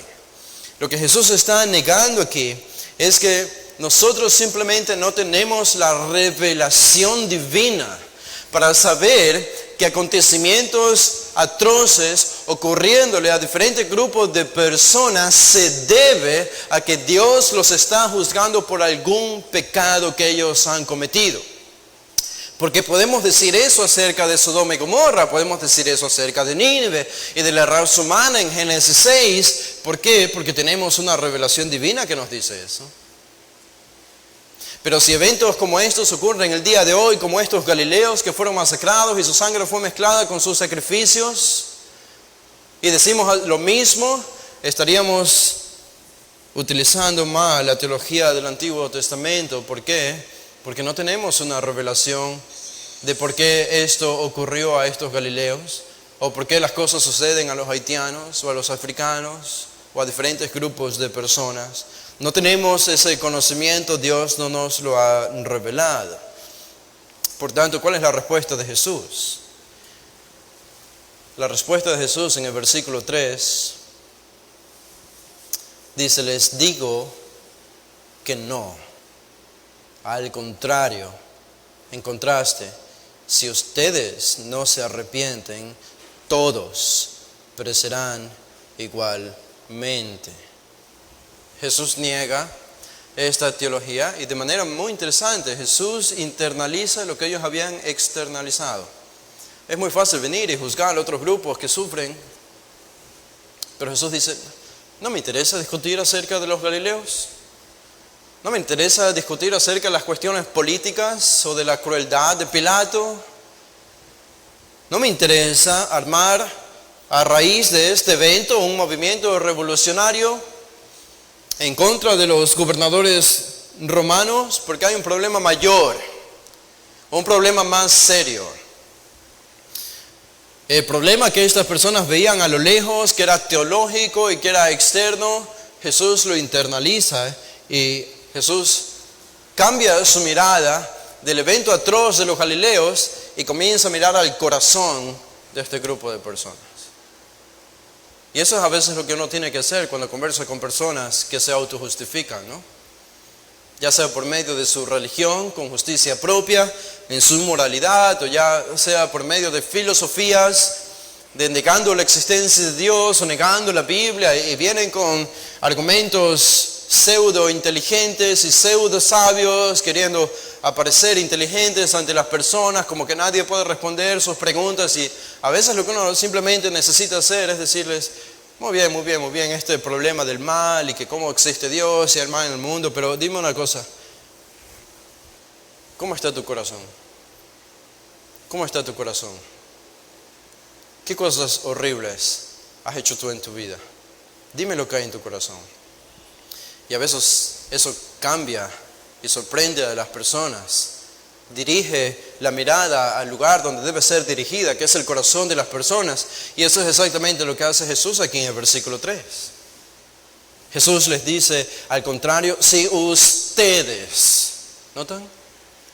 Lo que Jesús está negando aquí es que nosotros simplemente no tenemos la revelación divina para saber que acontecimientos atroces ocurriéndole a diferentes grupos de personas se debe a que Dios los está juzgando por algún pecado que ellos han cometido. Porque podemos decir eso acerca de Sodoma y Gomorra, podemos decir eso acerca de Nínive y de la raza humana en Génesis 6. ¿Por qué? Porque tenemos una revelación divina que nos dice eso. Pero si eventos como estos ocurren el día de hoy, como estos galileos que fueron masacrados y su sangre fue mezclada con sus sacrificios, y decimos lo mismo, estaríamos utilizando mal la teología del Antiguo Testamento. ¿Por qué? Porque no tenemos una revelación de por qué esto ocurrió a estos galileos, o por qué las cosas suceden a los haitianos, o a los africanos, o a diferentes grupos de personas. No tenemos ese conocimiento, Dios no nos lo ha revelado. Por tanto, ¿cuál es la respuesta de Jesús? La respuesta de Jesús en el versículo 3 dice, les digo que no. Al contrario, en contraste, si ustedes no se arrepienten, todos perecerán igualmente. Jesús niega esta teología y de manera muy interesante Jesús internaliza lo que ellos habían externalizado. Es muy fácil venir y juzgar a otros grupos que sufren, pero Jesús dice, no me interesa discutir acerca de los galileos, no me interesa discutir acerca de las cuestiones políticas o de la crueldad de Pilato, no me interesa armar a raíz de este evento, un movimiento revolucionario en contra de los gobernadores romanos, porque hay un problema mayor, un problema más serio. El problema que estas personas veían a lo lejos, que era teológico y que era externo, Jesús lo internaliza y Jesús cambia su mirada del evento atroz de los galileos y comienza a mirar al corazón de este grupo de personas. Y eso es a veces lo que uno tiene que hacer cuando conversa con personas que se autojustifican, ¿no? Ya sea por medio de su religión, con justicia propia, en su moralidad, o ya sea por medio de filosofías, de negando la existencia de Dios o negando la Biblia, y vienen con argumentos pseudo inteligentes y pseudo sabios, queriendo aparecer inteligentes ante las personas, como que nadie puede responder sus preguntas, y a veces lo que uno simplemente necesita hacer es decirles: muy bien, este problema del mal y que cómo existe Dios y el mal en el mundo, pero dime una cosa, ¿cómo está tu corazón? ¿Cómo está tu corazón? ¿Qué cosas horribles has hecho tú en tu vida? Dime lo que hay en tu corazón. Y a veces eso cambia y sorprende a las personas. Dirige la mirada al lugar donde debe ser dirigida, que es el corazón de las personas. Y eso es exactamente lo que hace Jesús aquí en el versículo 3. Jesús les dice, al contrario, si ustedes, ¿notan?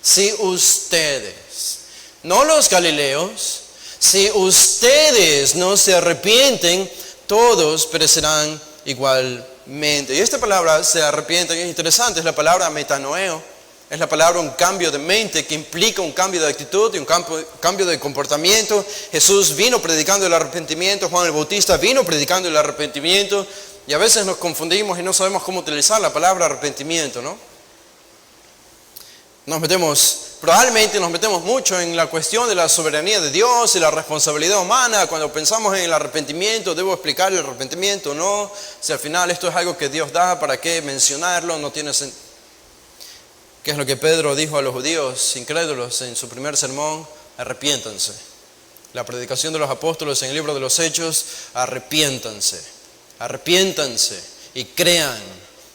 Si ustedes, no los galileos, si ustedes no se arrepienten, todos perecerán igualmente. Y esta palabra, se arrepienten, es interesante, es la palabra metanoeo. Es la palabra un cambio de mente que implica un cambio de actitud y un cambio de comportamiento. Jesús vino predicando el arrepentimiento, Juan el Bautista vino predicando el arrepentimiento, y a veces nos confundimos y no sabemos cómo utilizar la palabra arrepentimiento, ¿no? Probablemente nos metemos mucho en la cuestión de la soberanía de Dios y la responsabilidad humana. Cuando pensamos en el arrepentimiento, ¿debo explicar el arrepentimiento o no? Si al final esto es algo que Dios da, ¿para qué mencionarlo? No tiene sentido. ¿Qué es lo que Pedro dijo a los judíos incrédulos en su primer sermón? Arrepiéntanse. La predicación de los apóstoles en el libro de los Hechos: arrepiéntanse y crean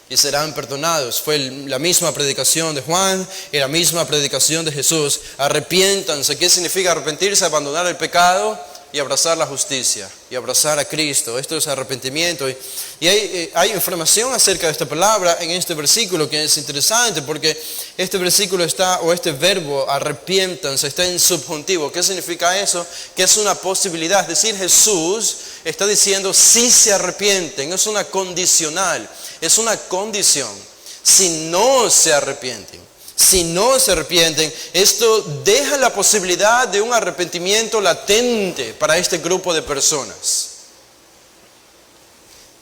y serán perdonados. Fue la misma predicación de Juan y la misma predicación de Jesús. Arrepiéntanse. ¿Qué significa arrepentirse? Abandonar el pecado y abrazar la justicia y abrazar a Cristo. Esto es arrepentimiento. Y hay información acerca de esta palabra en este versículo que es interesante, porque este versículo este verbo arrepiéntanse está en subjuntivo. ¿Qué significa eso? Que es una posibilidad. Es decir, Jesús está diciendo si se arrepienten. Es una condicional. Es una condición. Si no se arrepienten. Si no se arrepienten, esto deja la posibilidad de un arrepentimiento latente para este grupo de personas.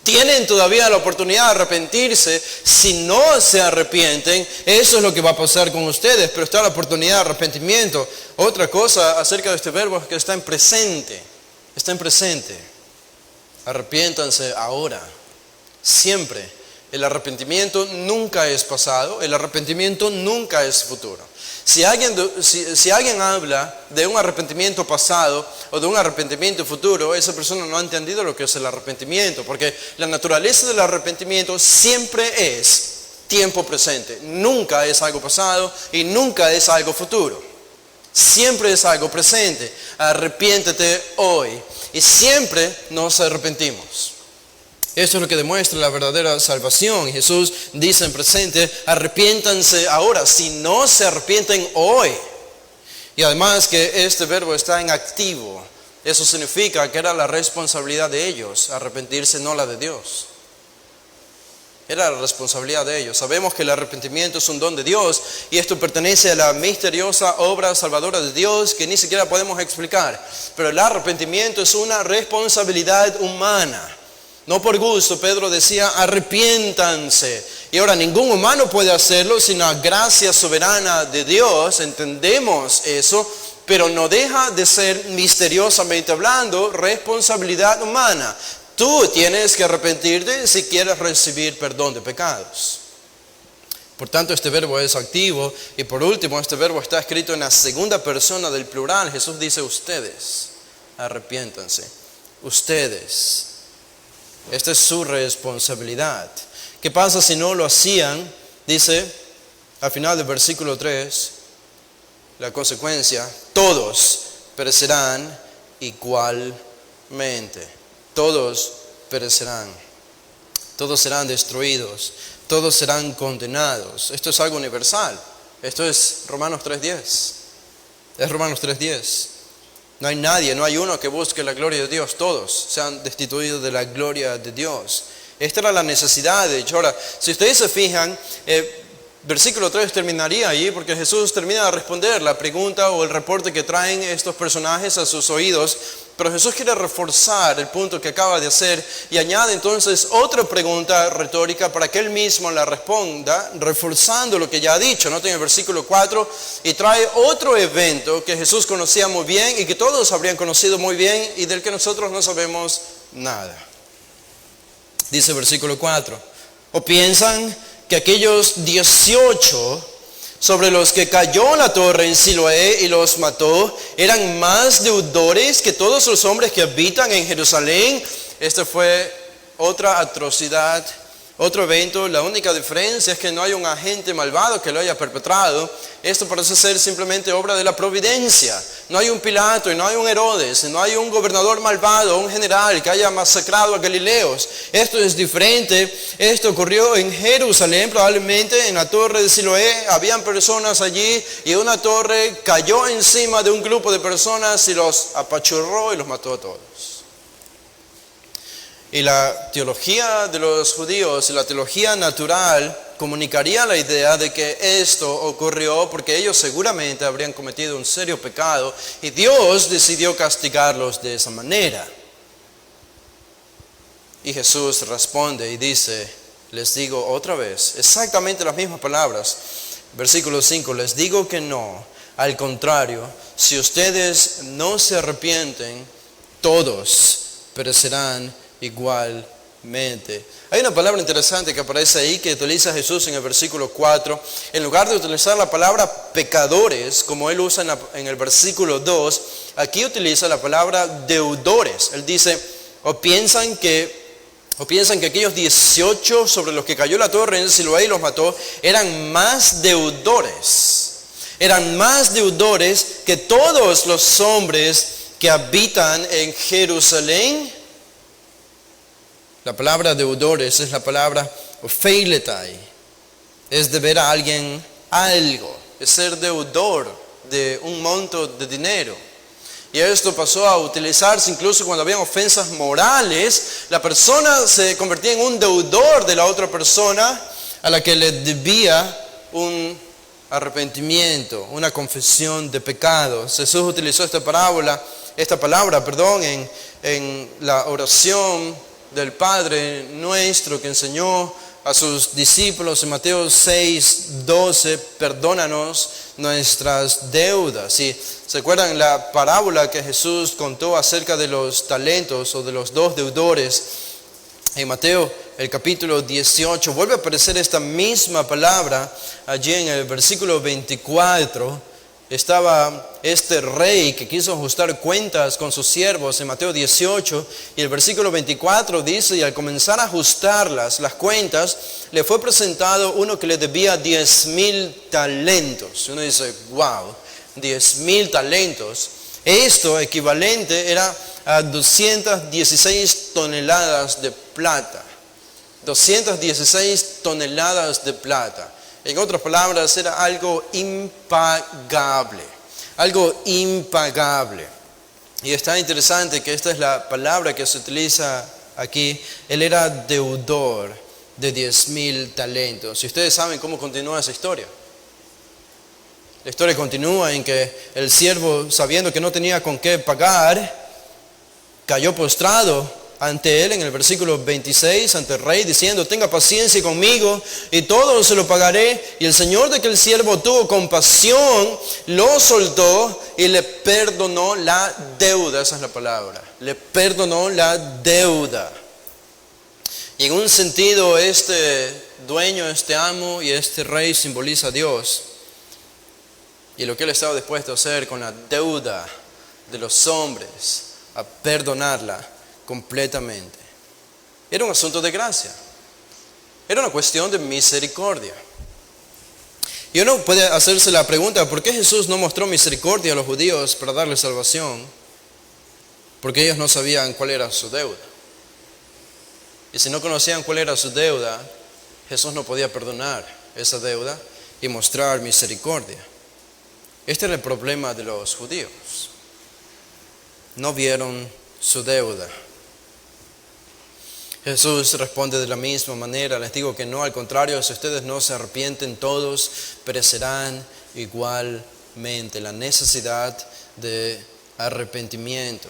Tienen todavía la oportunidad de arrepentirse. Si no se arrepienten, eso es lo que va a pasar con ustedes, pero está la oportunidad de arrepentimiento. Otra cosa acerca de este verbo es que está en presente. Está en presente. Arrepiéntanse ahora, siempre. El arrepentimiento nunca es pasado, el arrepentimiento nunca es futuro. Si alguien habla de un arrepentimiento pasado o de un arrepentimiento futuro, esa persona no ha entendido lo que es el arrepentimiento, porque la naturaleza del arrepentimiento siempre es tiempo presente. Nunca es algo pasado y nunca es algo futuro. Siempre es algo presente. Arrepiéntete hoy. Y siempre nos arrepentimos. Eso es lo que demuestra la verdadera salvación. Jesús dice en presente: arrepiéntanse ahora, si no se arrepienten hoy. Y además que este verbo está en activo. Eso significa que era la responsabilidad de ellos, arrepentirse, no la de Dios. Era la responsabilidad de ellos. Sabemos que el arrepentimiento es un don de Dios y esto pertenece a la misteriosa obra salvadora de Dios que ni siquiera podemos explicar. Pero el arrepentimiento es una responsabilidad humana. No por gusto. Pedro decía: arrepiéntanse. Y ahora ningún humano puede hacerlo sin la gracia soberana de Dios. Entendemos eso, pero no deja de ser, misteriosamente hablando, responsabilidad humana. Tú tienes que arrepentirte si quieres recibir perdón de pecados. Por tanto, este verbo es activo. Y por último, este verbo está escrito en la segunda persona del plural. Jesús dice: ustedes, arrepiéntanse. ustedes. Esta es su responsabilidad. ¿Qué pasa si no lo hacían? Dice al final del versículo 3, la consecuencia, todos perecerán igualmente. Todos perecerán. Todos serán destruidos. Todos serán condenados. Esto es algo universal. Esto es Romanos 3:10. Es Romanos 3:10. No hay nadie, no hay uno que busque la gloria de Dios. Todos sean destituidos de la gloria de Dios. Esta era la necesidad, de hecho. Ahora, si ustedes se fijan, versículo 3 terminaría allí porque Jesús termina de responder la pregunta o el reporte que traen estos personajes a sus oídos. Pero Jesús quiere reforzar el punto que acaba de hacer y añade entonces otra pregunta retórica para que él mismo la responda, reforzando lo que ya ha dicho. Noten el versículo 4, y trae otro evento que Jesús conocía muy bien y que todos habrían conocido muy bien y del que nosotros no sabemos nada. Dice el versículo 4, ¿o piensan que aquellos 18 sobre los que cayó la torre en Siloé y los mató eran más deudores que todos los hombres que habitan en Jerusalén? Esta fue otra atrocidad, otro evento. La única diferencia es que no hay un agente malvado que lo haya perpetrado. Esto parece ser simplemente obra de la providencia. No hay un Pilato y no hay un Herodes, no hay un gobernador malvado, un general que haya masacrado a Galileos. Esto es diferente. Esto ocurrió en Jerusalén, probablemente en la torre de Siloé. Habían personas allí y una torre cayó encima de un grupo de personas y los apachurró y los mató a todos. Y la teología de los judíos y la teología natural comunicaría la idea de que esto ocurrió porque ellos seguramente habrían cometido un serio pecado y Dios decidió castigarlos de esa manera. Y Jesús responde y dice, les digo otra vez, exactamente las mismas palabras. Versículo 5, les digo que no, al contrario, si ustedes no se arrepienten, todos perecerán igualmente. Hay una palabra interesante que aparece ahí que utiliza Jesús en el versículo 4. En lugar de utilizar la palabra pecadores, como él usa en el versículo 2, aquí utiliza la palabra deudores. Él dice, o piensan que aquellos 18 sobre los que cayó la torre en Siloé y los mató eran más deudores. Eran más deudores que todos los hombres que habitan en Jerusalén. La palabra deudores es la palabra opheiletai. Es deber a alguien algo. Es ser deudor de un monto de dinero. Y esto pasó a utilizarse incluso cuando había ofensas morales. La persona se convertía en un deudor de la otra persona a la que le debía un arrepentimiento, una confesión de pecados. Jesús utilizó esta palabra, en la oración del Padre Nuestro que enseñó a sus discípulos en Mateo 6:12, perdónanos nuestras deudas. Y se acuerdan la parábola que Jesús contó acerca de los talentos o de los dos deudores. En Mateo el capítulo 18 vuelve a aparecer esta misma palabra. Allí en el versículo 24 estaba este rey que quiso ajustar cuentas con sus siervos en Mateo 18, y el versículo 24 dice, y al comenzar a ajustar las cuentas, le fue presentado uno que le debía 10,000 talentos. Y uno dice, wow, 10,000 talentos. Esto equivalente era a 216 toneladas de plata. 216 toneladas de plata. En otras palabras, era algo impagable. Algo impagable. Y está interesante que esta es la palabra que se utiliza aquí. Él era deudor de 10,000 talentos. Y ustedes saben cómo continúa esa historia. La historia continúa en que el siervo, sabiendo que no tenía con qué pagar, cayó postrado ante él en el versículo 26, ante el rey, diciendo, tenga paciencia conmigo y todo se lo pagaré. Y el señor de aquel siervo tuvo compasión, lo soltó y le perdonó la deuda. Esa es la palabra. Le perdonó la deuda. Y en un sentido, este dueño, este amo y este rey simboliza a Dios. Y lo que él estaba dispuesto a hacer con la deuda de los hombres, a perdonarla completamente. Era un asunto de gracia. Era una cuestión de misericordia. Y uno puede hacerse la pregunta, ¿por qué Jesús no mostró misericordia a los judíos para darles salvación? Porque ellos no sabían cuál era su deuda. Y si no conocían cuál era su deuda, Jesús no podía perdonar esa deuda y mostrar misericordia. Este era el problema de los judíos. No vieron su deuda. Jesús responde de la misma manera. Les digo que no, al contrario, si ustedes no se arrepienten, todos perecerán igualmente. La necesidad de arrepentimiento.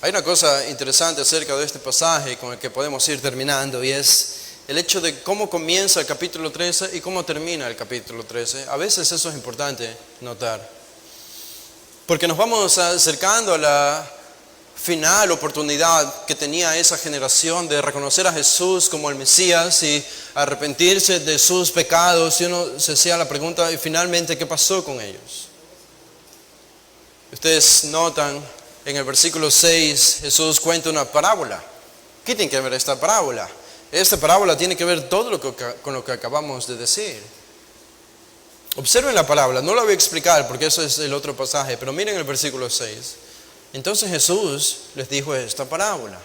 Hay una cosa interesante acerca de este pasaje con el que podemos ir terminando, y es el hecho de cómo comienza el capítulo 13 y cómo termina el capítulo 13. A veces eso es importante notar, porque nos vamos acercando a la final oportunidad que tenía esa generación de reconocer a Jesús como el Mesías y arrepentirse de sus pecados, y uno se hacía la pregunta, ¿y finalmente qué pasó con ellos? Ustedes notan en el versículo 6, Jesús cuenta una parábola. ¿Qué tiene que ver esta parábola? Esta parábola tiene que ver todo con lo que acabamos de decir. Observen la parábola, no la voy a explicar porque eso es el otro pasaje, pero miren el versículo 6. Entonces Jesús les dijo esta parábola.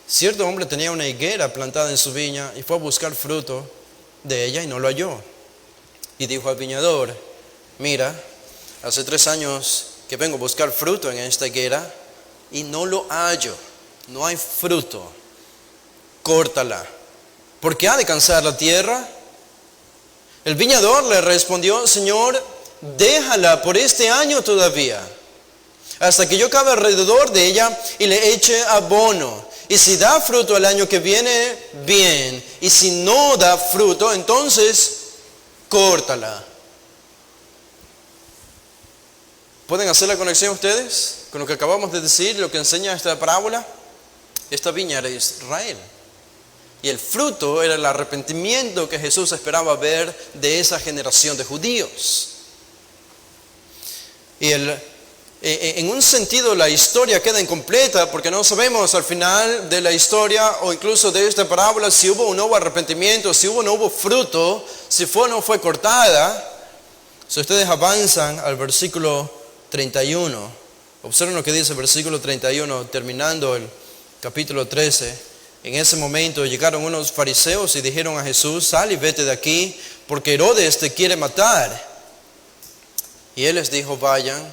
Cierto hombre tenía una higuera plantada en su viña y fue a buscar fruto de ella y no lo halló. Y dijo al viñador, mira, hace 3 años que vengo a buscar fruto en esta higuera y no lo hallo, no hay fruto. Córtala, porque ha de cansar la tierra. El viñador le respondió, Señor, déjala por este año todavía, hasta que yo cabe alrededor de ella y le eche abono. Y si da fruto el año que viene, bien. Y si no da fruto, entonces córtala. ¿Pueden hacer la conexión ustedes con lo que acabamos de decir, lo que enseña esta parábola? Esta viña era Israel. Y el fruto era el arrepentimiento que Jesús esperaba ver de esa generación de judíos. Y en un sentido la historia queda incompleta porque no sabemos al final de la historia o incluso de esta parábola si hubo o no hubo arrepentimiento, si hubo o no hubo fruto, si fue o no fue cortada. Si ustedes avanzan al versículo 31, observen lo que dice el versículo 31, terminando el capítulo 13. En ese momento llegaron unos fariseos y dijeron a Jesús, sal y vete de aquí, porque Herodes te quiere matar. Y él les dijo, vayan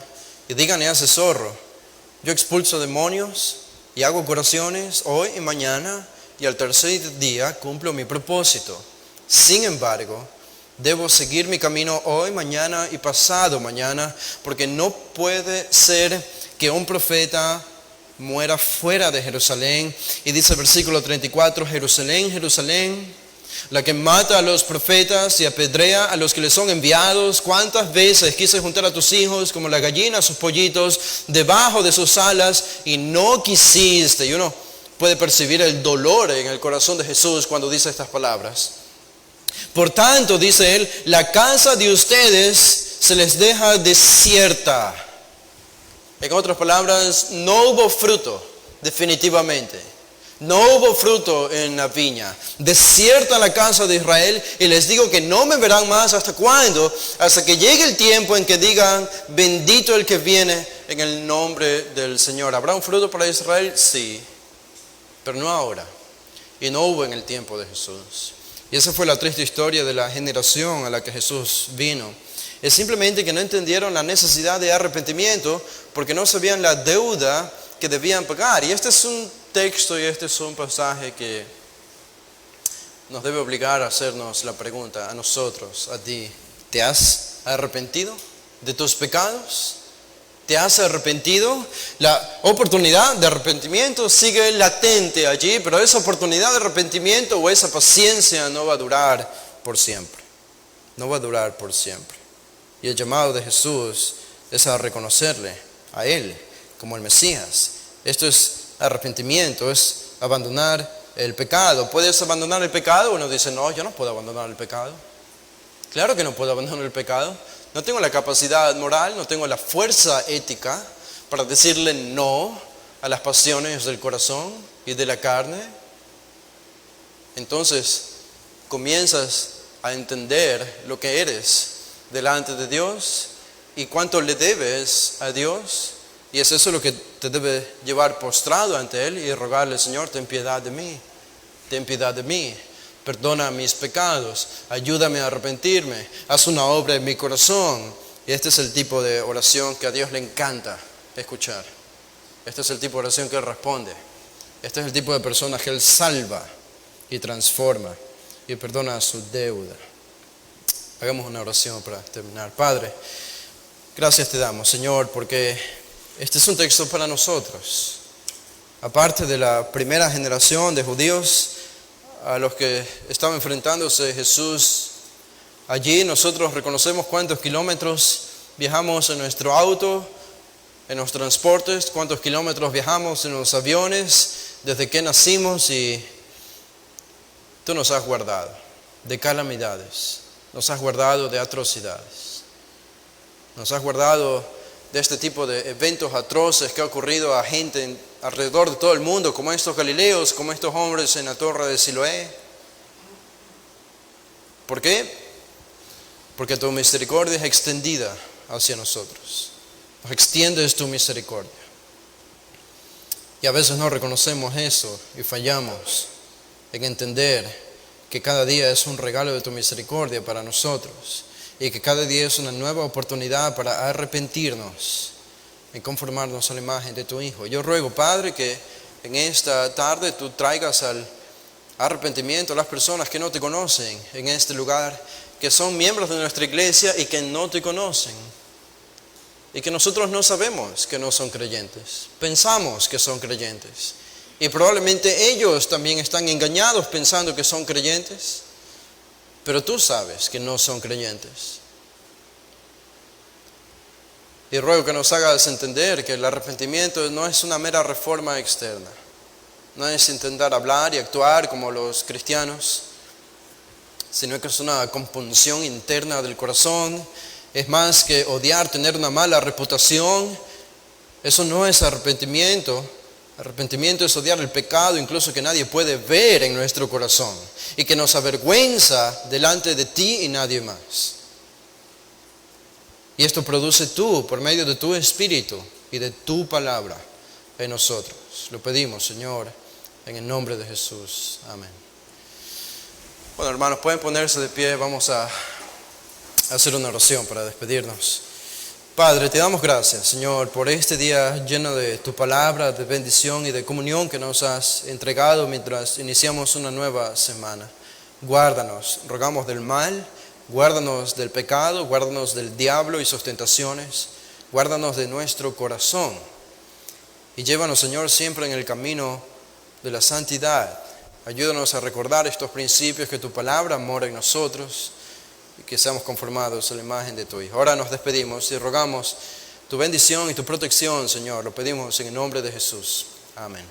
y díganle a ese zorro, yo expulso demonios y hago curaciones hoy y mañana, y al tercer día cumplo mi propósito. Sin embargo, debo seguir mi camino hoy, mañana y pasado mañana, porque no puede ser que un profeta muera fuera de Jerusalén. Y dice el versículo 34, Jerusalén, Jerusalén, la que mata a los profetas y apedrea a los que le son enviados. ¿Cuántas veces quise juntar a tus hijos como la gallina a sus pollitos debajo de sus alas y no quisiste? Y uno puede percibir el dolor en el corazón de Jesús cuando dice estas palabras. Por tanto, dice él, la casa de ustedes se les deja desierta. En otras palabras, no hubo fruto, definitivamente. No hubo fruto en la viña. Desierta la casa de Israel, y les digo que no me verán más. ¿Hasta cuándo? Hasta que llegue el tiempo en que digan, bendito el que viene en el nombre del Señor. ¿Habrá un fruto para Israel? Sí, pero no ahora. Y no hubo en el tiempo de Jesús. Y esa fue la triste historia de la generación a la que Jesús vino. Es simplemente que no entendieron la necesidad de arrepentimiento porque no sabían la deuda que debían pagar. Y este es un texto y este es un pasaje que nos debe obligar a hacernos la pregunta a nosotros, a ti. ¿Te has arrepentido de tus pecados? ¿Te has arrepentido? La oportunidad de arrepentimiento sigue latente allí, pero esa oportunidad de arrepentimiento o esa paciencia no va a durar por siempre. No va a durar por siempre. Y el llamado de Jesús es a reconocerle a Él como el Mesías. Esto es arrepentimiento, es abandonar el pecado. ¿Puedes abandonar el pecado? Uno dice, no, yo no puedo abandonar el pecado. Claro que no puedo abandonar el pecado. No tengo la capacidad moral, no tengo la fuerza ética para decirle no a las pasiones del corazón y de la carne, entonces comienzas a entender lo que eres delante de Dios y cuánto le debes a Dios. Y es eso lo que te debe llevar postrado ante Él y rogarle: Señor, ten piedad de mí, ten piedad de mí, perdona mis pecados, ayúdame a arrepentirme, haz una obra en mi corazón. Y este es el tipo de oración que a Dios le encanta escuchar. Este es el tipo de oración que Él responde. Este es el tipo de persona que Él salva y transforma y perdona su deuda. Hagamos una oración para terminar. Padre, gracias te damos, Señor, porque este es un texto para nosotros. Aparte de la primera generación de judíos a los que estaba enfrentándose Jesús, allí nosotros reconocemos cuántos kilómetros viajamos en nuestro auto, en los transportes, cuántos kilómetros viajamos en los aviones desde que nacimos, y tú nos has guardado de calamidades, nos has guardado de atrocidades, nos has guardado de este tipo de eventos atroces que ha ocurrido a gente alrededor de todo el mundo, como estos galileos, como estos hombres en la torre de Siloé. ¿Por qué? Porque tu misericordia es extendida hacia nosotros. Nos extiendes tu misericordia. Y a veces no reconocemos eso y fallamos en entender que cada día es un regalo de tu misericordia para nosotros, y que cada día es una nueva oportunidad para arrepentirnos y conformarnos a la imagen de tu Hijo. Yo ruego, Padre, que en esta tarde tú traigas al arrepentimiento a las personas que no te conocen en este lugar, que son miembros de nuestra iglesia y que no te conocen, y que nosotros no sabemos que no son creyentes, pensamos que son creyentes, y probablemente ellos también están engañados pensando que son creyentes, pero tú sabes que no son creyentes. Y ruego que nos hagas entender que el arrepentimiento no es una mera reforma externa, no es intentar hablar y actuar como los cristianos, sino que es una compunción interna del corazón. Es más que odiar, tener una mala reputación. Eso no es arrepentimiento. Arrepentimiento es odiar el pecado, incluso que nadie puede ver en nuestro corazón, y que nos avergüenza delante de ti y nadie más. Y esto produce tú, por medio de tu Espíritu y de tu palabra en nosotros. Lo pedimos, Señor, en el nombre de Jesús. Amén. Bueno, hermanos, pueden ponerse de pie. Vamos a hacer una oración para despedirnos. Padre, te damos gracias, Señor, por este día lleno de tu palabra, de bendición y de comunión que nos has entregado mientras iniciamos una nueva semana. Guárdanos, rogamos del mal, guárdanos del pecado, guárdanos del diablo y sus tentaciones, guárdanos de nuestro corazón y llévanos, Señor, siempre en el camino de la santidad. Ayúdanos a recordar estos principios, que tu palabra mora en nosotros y que seamos conformados a la imagen de tu Hijo. Ahora nos despedimos y rogamos tu bendición y tu protección, Señor. Lo pedimos en el nombre de Jesús. Amén.